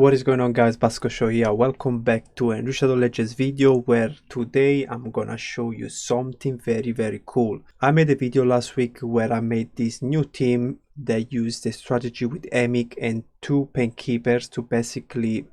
What is going on, guys? Basco Show here. Welcome back to a DUCHESS video where today I'm gonna show you something very cool. I made a video last week where I made this new team that used the strategy with Emic and two penkeepers to basically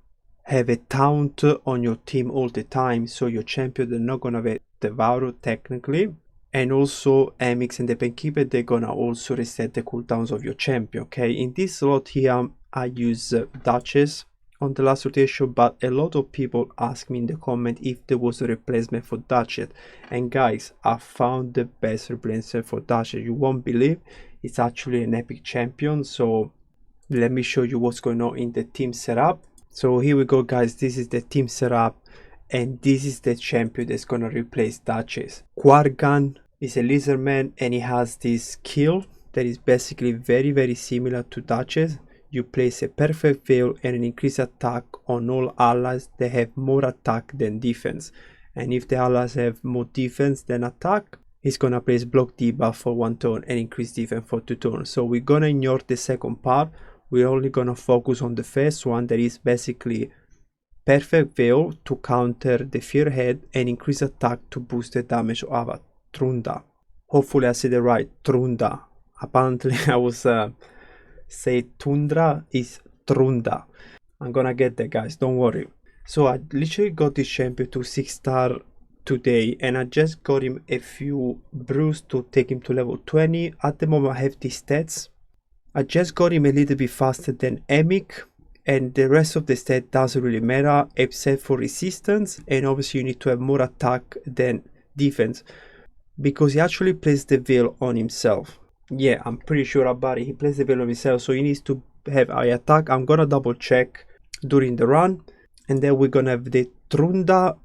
have a taunt on your team all the time, so your champion they're not gonna have Devour technically, and also Emics and the penkeeper they're gonna also reset the cooldowns of your champion. Okay, in this slot here I use DUCHESS on the last rotation, but a lot of people ask me in the comment if there was a replacement for DUCHESS, and guys, I found the best replacement for DUCHESS. You won't believe, it's actually an epic champion. So let me show you what's going on in the team setup. So here we go, guys. This is the team setup and this is the champion that's gonna replace DUCHESS. Quargan is a lizardman and he has this skill that is basically very similar to DUCHESS. You place a perfect veil and an increased attack on all allies that have more attack than defense. And if the allies have more defense than attack, he's gonna place block debuff for 1 turn and increase defense for 2 turns. So we're gonna ignore the second part. We're only gonna focus on the first one, that is basically perfect veil to counter the fear head and increase attack to boost the damage of a Trunda. Hopefully I said it right, Trunda. Apparently I was say Tundra is Trunda. I'm gonna get there, guys, don't worry. So I literally got this champion to 6-star today and I just got him a few brews to take him to level 20. At the moment I have these stats. I just got him a little bit faster than Emic, and the rest of the stat doesn't really matter except for resistance, and obviously you need to have more attack than defense because he actually placed the veil on himself. Yeah, I'm pretty sure about it. He plays the veil on himself, so he needs to have high attack. I'm gonna double check during the run, and then we're gonna have the Trunda.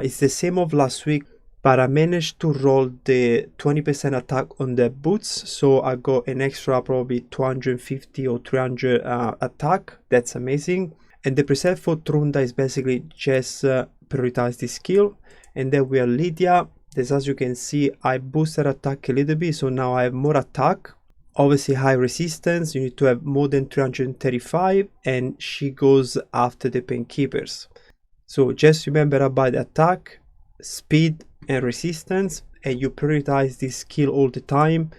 It's the same of last week, but I managed to roll the 20% attack on the boots, so I got an extra probably 250 or 300 attack. That's amazing. And the preset for Trunda is basically just prioritize the skill. And then we are Lydia. This, as you can see, I boosted attack a little bit, so now I have more attack. Obviously high resistance, you need to have more than 335, and she goes after the penkeepers. So just remember about the attack, speed and resistance, and you prioritize this skill all the time.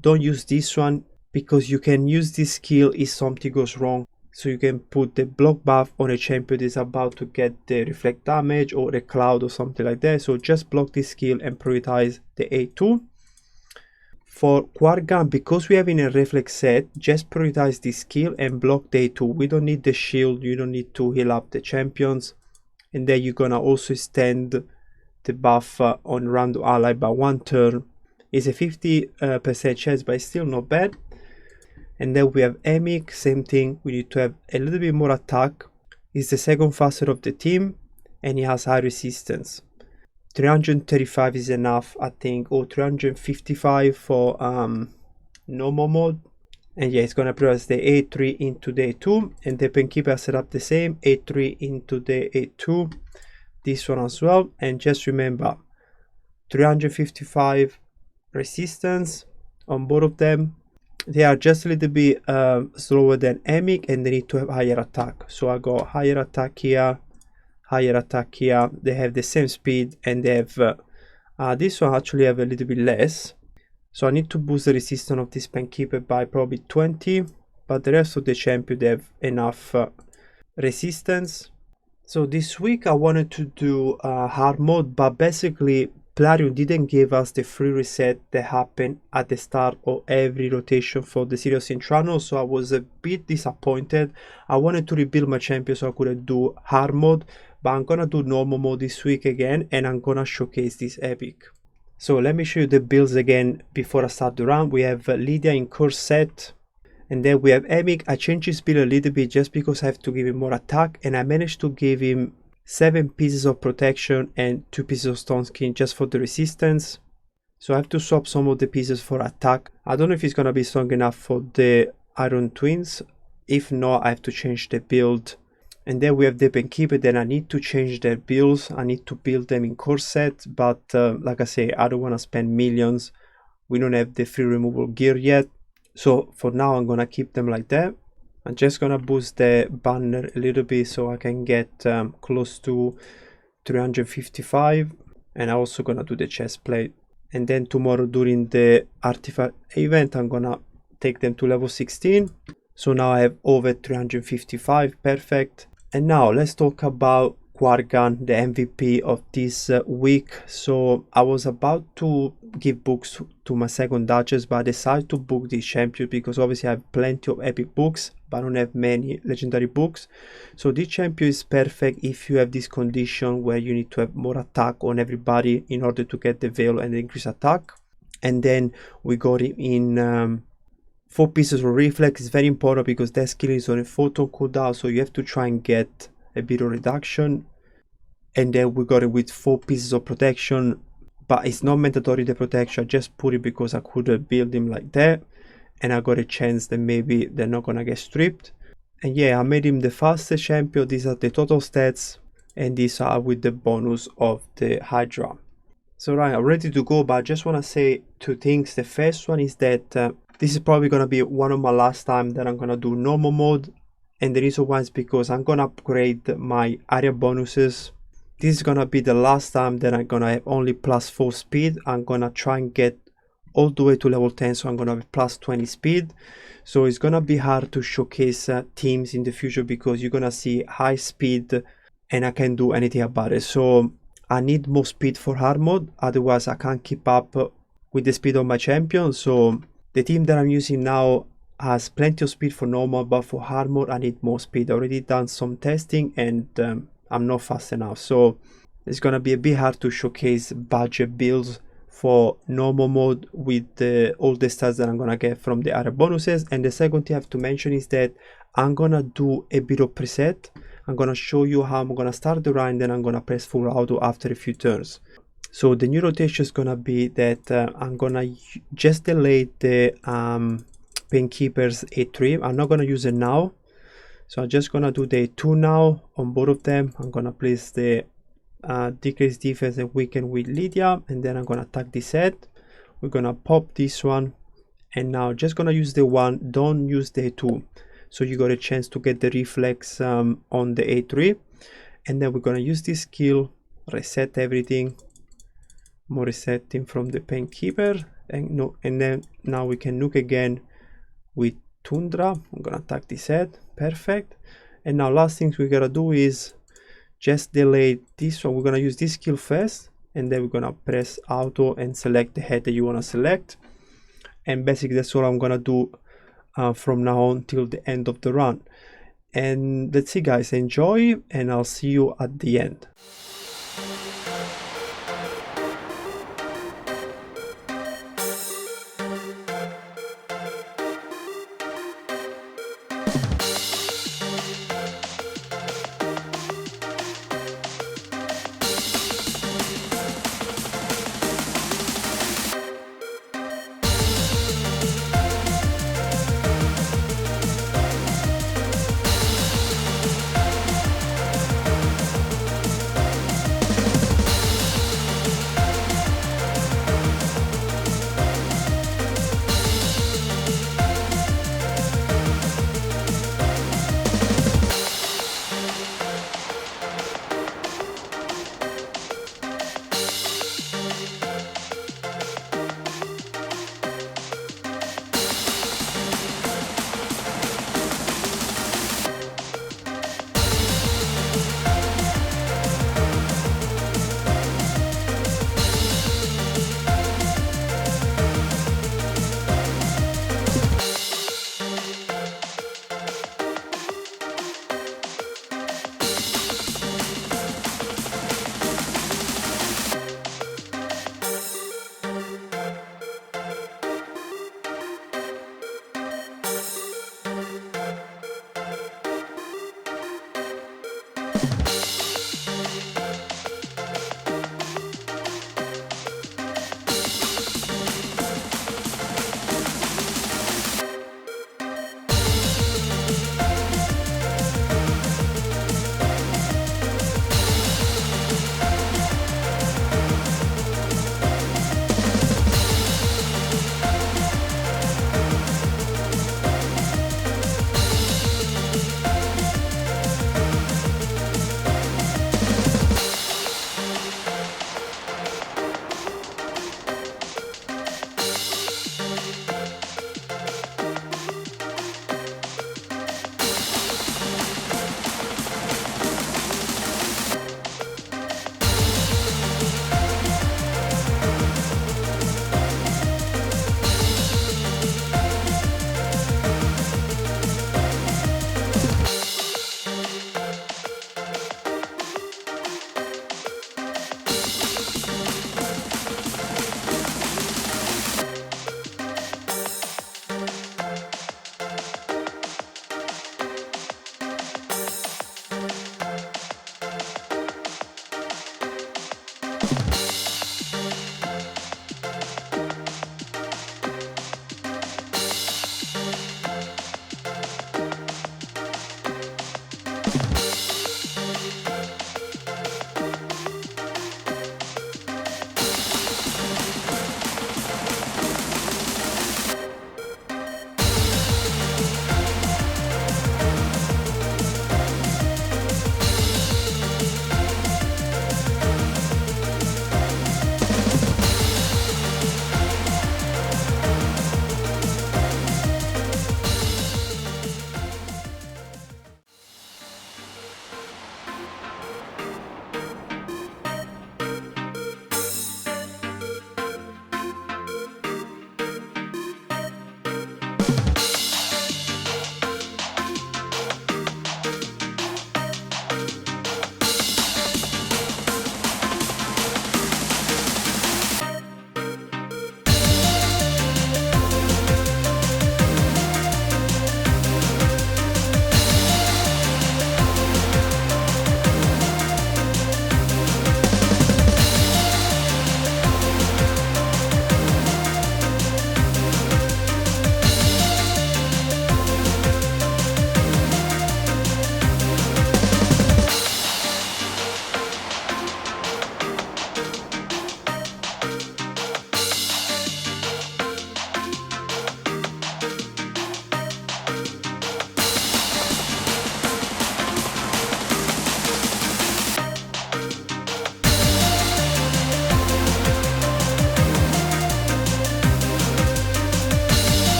Don't use this one because you can use this skill if something goes wrong. So you can put the block buff on a champion that is about to get the reflect damage or a cloud or something like that. So just block this skill and prioritize the A2. For Quargan, because we have in a reflex set, just prioritize this skill and block the A2. We don't need the shield, you don't need to heal up the champions. And then you're gonna also extend the buff on random ally by 1 turn. It's a 50% chance, but it's still not bad. And then we have Emic, same thing, we need to have a little bit more attack. He's the second faster of the team and he has high resistance. 335 is enough, I think, or 355 for normal mode. And yeah, it's gonna prioritize the A3 into the A2, and the penkeeper set up the same, A3 into the A2, this one as well. And just remember 355 resistance on both of them. They are just a little bit slower than Emic and they need to have higher attack. So I got higher attack here, higher attack here. They have the same speed and they have this one actually have a little bit less. So I need to boost the resistance of this penkeeper by probably 20, but the rest of the champion they have enough resistance. So this week I wanted to do hard mode, but basically Plarium didn't give us the free reset that happened at the start of every rotation for the Serious Intrano, so I was a bit disappointed. I wanted to rebuild my champion so I could do hard mode, but I'm gonna do normal mode this week again and I'm gonna showcase this epic. So let me show you the builds again before I start the run. We have Lydia in course set, and then we have Emic. I changed his build a little bit just because I have to give him more attack, and I managed to give him 7 pieces of protection and 2 pieces of stone skin just for the resistance. So I have to swap some of the pieces for attack. I don't know if it's gonna be strong enough for the Iron Twins. If not, I have to change the build. And then we have the penkeeper, then I need to change their builds. I need to build them in core set, but like I say, I don't want to spend millions. We don't have the free removal gear yet. So for now, I'm gonna keep them like that. I'm just gonna boost the banner a little bit so I can get close to 355, and I'm also gonna do the chest plate. And then tomorrow during the artifact event I'm gonna take them to level 16. So now I have over 355, perfect. And now let's talk about Quargan, the MVP of this week. So I was about to give books to my second Duchess, but I decided to book this champion because obviously I have plenty of epic books, but I don't have many legendary books. So this champion is perfect if you have this condition where you need to have more attack on everybody in order to get the veil and increase attack. And then we got him in 4 pieces of reflex. Is very important because that skill is on a photon cooldown, so you have to try and get a bit of reduction. And then we got it with 4 pieces of protection, but it's not mandatory the protection. I just put it because I could build him like that, and I got a chance that maybe they're not gonna get stripped. And yeah, I made him the fastest champion. These are the total stats, and these are with the bonus of the Hydra. So right, I'm ready to go, but I just want to say 2 things. The first one is that this is probably going to be one of my last time that I'm going to do normal mode, and the reason why is because I'm going to upgrade my area bonuses. This is going to be the last time that I'm going to have only +4 speed. I'm going to try and get all the way to level 10, so I'm going to have +20 speed. So it's going to be hard to showcase teams in the future because you're going to see high speed and I can't do anything about it. So I need more speed for hard mode, otherwise I can't keep up with the speed of my champion. So the team that I'm using now has plenty of speed for normal, but for hard mode I need more speed. I already done some testing and I'm not fast enough, so it's gonna be a bit hard to showcase budget builds for normal mode with all the stats that I'm gonna get from the other bonuses. And the second thing I have to mention is that I'm gonna do a bit of preset. I'm gonna show you how I'm gonna start the run, then I'm gonna press full auto after a few turns. So the new rotation is gonna be that I'm gonna just delay the Painkeeper's A3. I'm not gonna use it now, so I'm just gonna do the A2 now on both of them. I'm gonna place the decrease defense and weaken with Lydia, and then I'm gonna attack this head. We're gonna pop this one, and now just gonna use the 1, don't use the A2, so you got a chance to get the reflex on the A3. And then we're gonna use this skill, reset everything, more resetting from the Painkeeper, and then now we can nuke again with Tundra. I'm gonna attack this head, perfect. And now last things we gotta do is just delay this one. We're gonna use this skill first, and then we're gonna press auto and select the head that you wanna select. And basically that's all I'm gonna do from now on till the end of the run. And that's it guys, enjoy, and I'll see you at the end.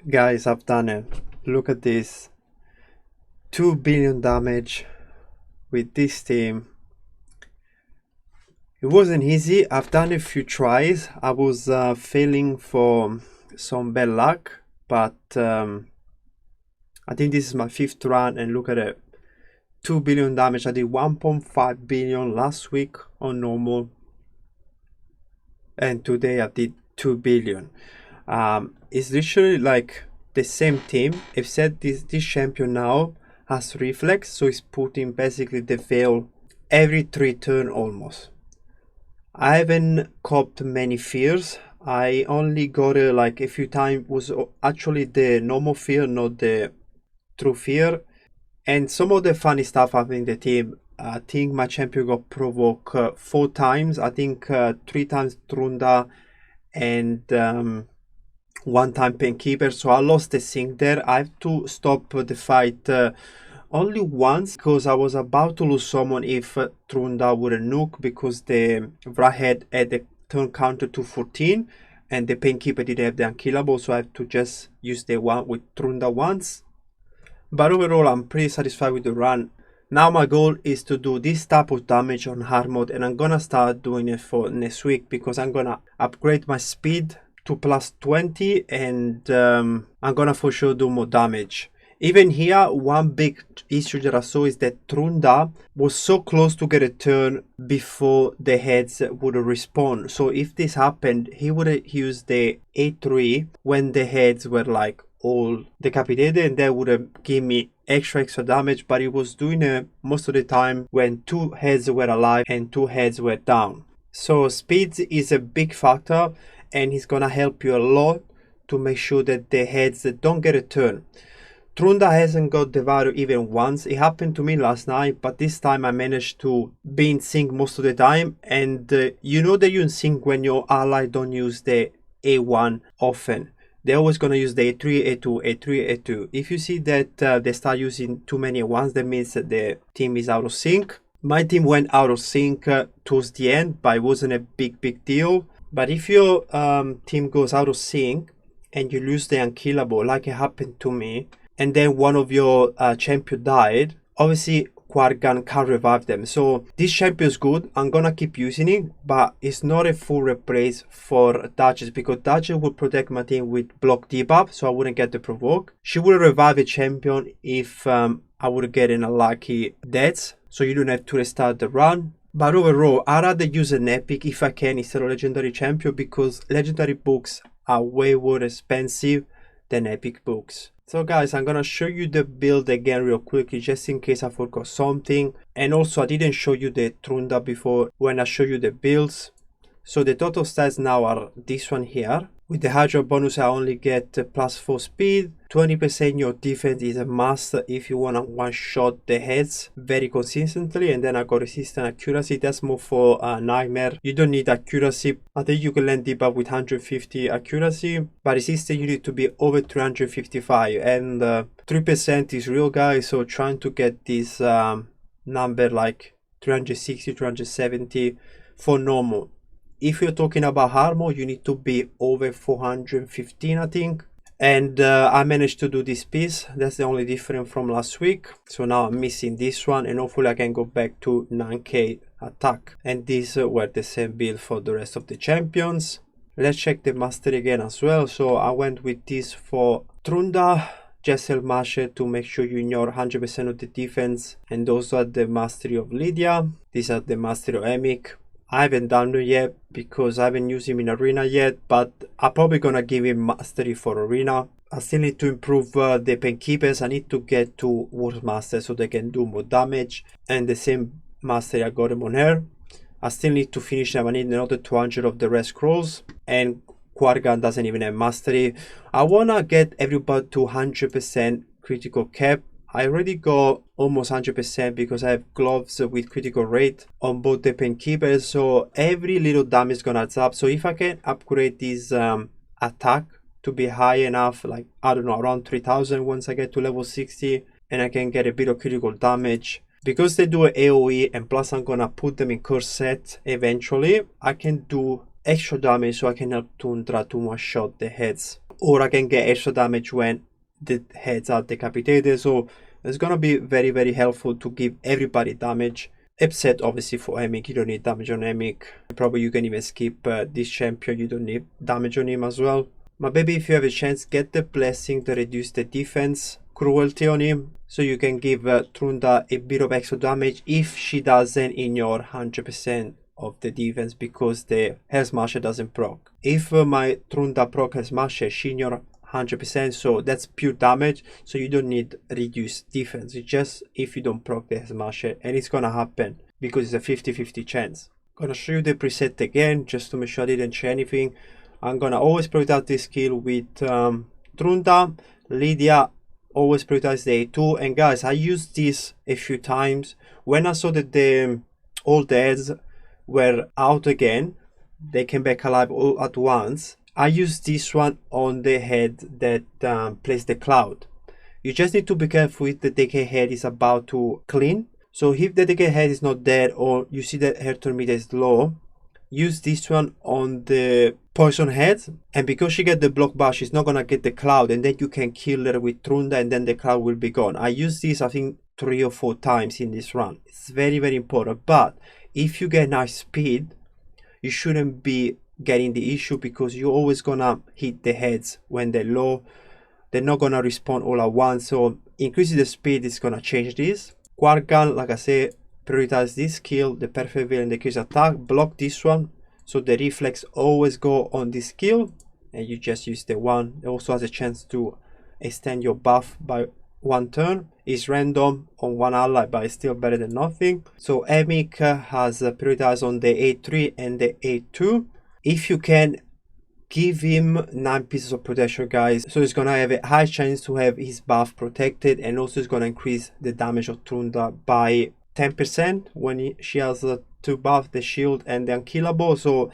Guys, I've done it. Look at this. 2 billion damage with this team. It wasn't easy. I've done a few tries. I was failing for some bad luck, but I think this is my 5th run, and look at it. 2 billion damage. I did 1.5 billion last week on normal, and today I did 2 billion. It's literally like the same team, except this champion now has reflex, so he's putting basically the veil every 3 turns almost. I haven't copped many fears. I only got like a few times, was actually the normal fear, not the true fear. And some of the funny stuff happening in the team. I think my champion got provoked 4 times. I think 3 times Trunda and 1 time Penkeeper. So I lost the sync there. I have to stop the fight only once, because I was about to lose someone if Trunda would have nuke, because the Vrahead had the turn counter to 14 and the Penkeeper didn't have the unkillable, so I have to just use the one with Trunda once. But overall, I'm pretty satisfied with the run. Now my goal is to do this type of damage on hard mode, and I'm gonna start doing it for next week, because I'm gonna upgrade my speed to plus 20, and I'm gonna for sure do more damage. Even here, one big issue that I saw is that Trunda was so close to get a turn before the heads would respawn. So if this happened, he would have used the A3 when the heads were like all decapitated, and that would have given me extra damage, but he was doing it most of the time when 2 heads were alive and 2 heads were down. So speed is a big factor, and he's gonna help you a lot to make sure that the heads don't get a turn. Trunda hasn't got the value even once. It happened to me last night, but this time I managed to be in sync most of the time. And you know that you're in sync when your ally don't use the A1 often. They're always going to use the A3, A2, A3, A2. If you see that they start using too many at once, that means that the team is out of sync. My team went out of sync towards the end, but it wasn't a big deal. But if your team goes out of sync and you lose the unkillable, like it happened to me, and then one of your champion died, obviously Quargan can't revive them. So this champion is good. I'm gonna keep using it, but it's not a full replace for Duchess, because Duchess will protect my team with block debuff, so I wouldn't get the provoke. She will revive a champion if I would get in a lucky death, so you don't have to restart the run. But overall, I'd rather use an epic if I can instead of legendary champion, because legendary books are way more expensive than epic books. So guys, I'm gonna show you the build again real quickly, just in case I forgot something. And also I didn't show you the Trunda before when I show you the builds. So the total stats now are this one here. With the Hydra bonus I only get plus 4 speed, 20% your defense is a must if you wanna one shot the heads very consistently, and then I got resistant accuracy, that's more for nightmare. You don't need accuracy. I think you can land debuff with 150 accuracy, but resistant you need to be over 355, and 3% is real guys, so trying to get this number like 360, 370 for normal. If you're talking about hard mode, you need to be over 415 I think. And I managed to do this piece. That's the only difference from last week. So now I'm missing this one, and hopefully I can go back to 9k attack. And these were the same build for the rest of the champions. Let's check the mastery again as well. So I went with this for Trunda, Jessel Masher to make sure you ignore 100% of the defense. And those are the mastery of Lydia. These are the mastery of Emic. I haven't done it yet because I haven't used him in arena yet, but I'm probably gonna give him mastery for arena. I still need to improve the penkeepers. I need to get to War Master so they can do more damage, and the same mastery I got him on her. I still need to finish them. I need another 200 of the rest scrolls, and Quargan doesn't even have mastery. I wanna get everybody to 100% critical cap. I already got almost 100% because I have gloves with critical rate on both the penkeepers, so every little damage is gonna add up. So if I can upgrade this attack to be high enough, like I don't know, around 3000 once I get to level 60, and I can get a bit of critical damage, because they do an AoE, and plus I'm gonna put them in curse set eventually, I can do extra damage so I can help Tundra to one shot the heads. or I can get extra damage when the heads are decapitated. So it's gonna be very, very helpful to give everybody damage, except obviously for Emic. You don't need damage on Emic. Probably you can even skip this champion, you don't need damage on him as well. But maybe if you have a chance, get the blessing to reduce the defense cruelty on him, so you can give Trunda a bit of extra damage if she doesn't ignore 100% of the defense, because the Hair Smasher doesn't proc. If my Trunda proc Hair Smasher, she ignore 100%, so that's pure damage, so you don't need reduced defense. It's just if you don't proc the Hair Smasher, and it's gonna happen because it's a 50-50 chance. Gonna show you the preset again just to make sure I didn't change anything. I'm gonna always prioritize this skill with Trunda. Lydia, always prioritize the A2. And guys, I used this a few times when I saw that all the heads were out again, they came back alive all at once. I used this one on the head that plays the cloud. You just need to be careful if the decay head is about to clean. So if the decay head is not dead, or you see that her turn meter is low, use this one on the poison head, and because she get the block bar, she's not gonna get the cloud, and then you can kill her with Trunda, and then the cloud will be gone. I used this I think 3 or 4 times in this run. It's very, very important. But if you get nice speed, you shouldn't be getting the issue, because you're always gonna hit the heads when they're low. They're not gonna respawn all at once, so increasing the speed is gonna change this. Quark gun, like I said, prioritize this skill, the perfect veil and the case attack. Block this one, so the reflex always go on this skill, and you just use the one. It also has a chance to extend your buff by 1 turn. It's random on 1 ally, but it's still better than nothing. So Emic has prioritized on the A3 and the A2. If you can, give him 9 pieces of protection, guys, so he's gonna have a high chance to have his buff protected, and also it's gonna increase the damage of Trunda by 10% when she has to buff the shield and the unkillable. So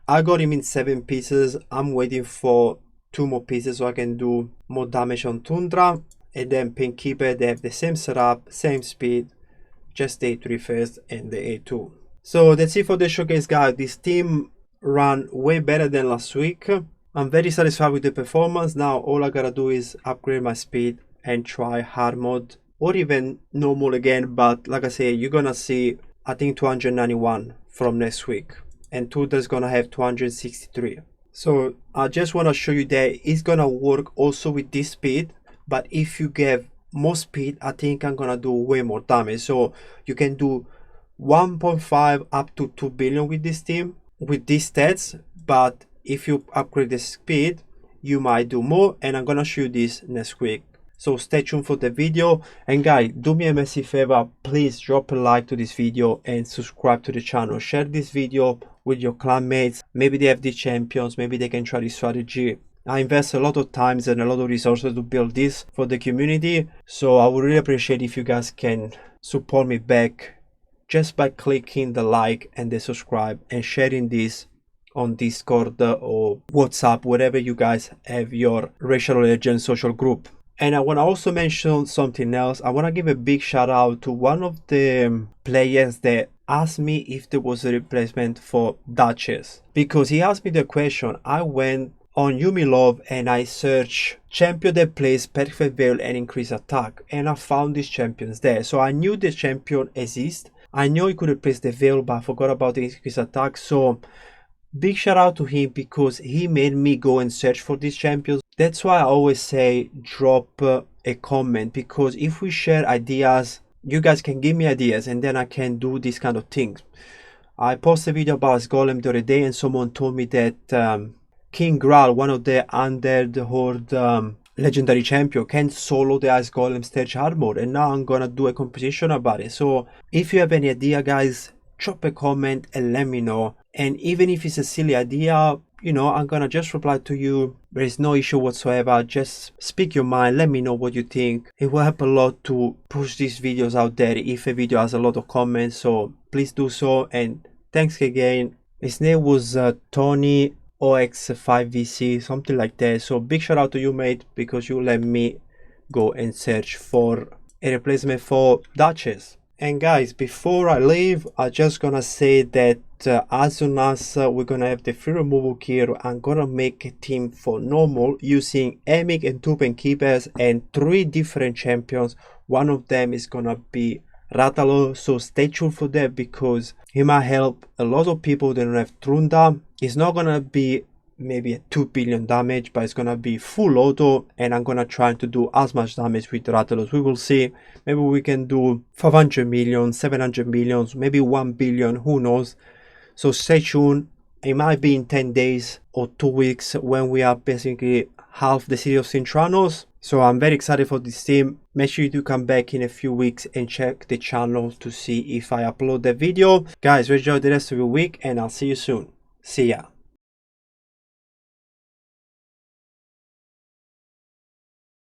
I got him in 7 pieces. I'm waiting for 2 more pieces so I can do more damage on Tundra. And then Painkeeper, they have the same setup, same speed, just the A3 first and the A2. So that's it for the showcase, guys. This team ran way better than last week. I'm very satisfied with the performance. Now all I gotta do is upgrade my speed and try hard mode, or even normal again. But like I say, you're gonna see I think 291 from next week, and Tudor's gonna have 263. So I just want to show you that it's gonna work also with this speed, but if you give more speed, I think I'm gonna do way more damage. So you can do 1.5 up to 2 billion with this team, with these stats. But if you upgrade the speed, you might do more, and I'm gonna show you this next week. So stay tuned for the video. And guys, do me a massive favor, please drop a like to this video and subscribe to the channel. Share this video with your clanmates. Maybe they have the champions, maybe they can try this strategy. I invest a lot of times and a lot of resources to build this for the community, so I would really appreciate if you guys can support me back just by clicking the like and the subscribe and sharing this on Discord or WhatsApp, wherever you guys have your Racial Legends social group. And I want to also mention something else. I want to give a big shout out to one of the players that asked me if there was a replacement for Duchess, because he asked me the question. I went on Yumi Love and I searched champion that plays Perfect Veil and increase attack, and I found these champions there. So I knew the champion exists. I know he could replace the Veil, but I forgot about the increase attack. So big shout out to him, because he made me go and search for these champions. That's why I always say drop a comment, because if we share ideas, you guys can give me ideas and then I can do these kind of things. I posted a video about Ice Golem the other day, and someone told me that King Graal, one of the Undead Horde legendary champion, can solo the Ice Golem stage hard mode, and now I'm gonna do a composition about it. So if you have any idea, guys, drop a comment and let me know. And even if it's a silly idea, you know, I'm gonna just reply to you. There is no issue whatsoever. Just speak your mind, let me know what you think. It will help a lot to push these videos out there if a video has a lot of comments, so please do so. And thanks again. His name was Tony OX5VC, something like that. So big shout out to you, mate, because you let me go and search for a replacement for Duchess. And guys, before I leave, I'm just gonna say that as soon as we're gonna have the free removal gear, I'm gonna make a team for normal using Emic and Tupen keepers and 3 different champions. One of them is gonna be Rhatalos, so stay tuned for that because he might help a lot of people that don't have Trunda. It's not gonna be maybe a 2 billion damage, but it's gonna be full auto, and I'm gonna try to do as much damage with Rhatalos. We will see. Maybe we can do 500 million, 700 millions, maybe 1 billion, who knows. So stay tuned. It might be in 10 days or 2 weeks when we are basically half the city of Sintranos. So I'm very excited for this team. Make sure you do come back in a few weeks and check the channel to see if I upload the video. Guys, enjoy the rest of your week and I'll see you soon. See ya.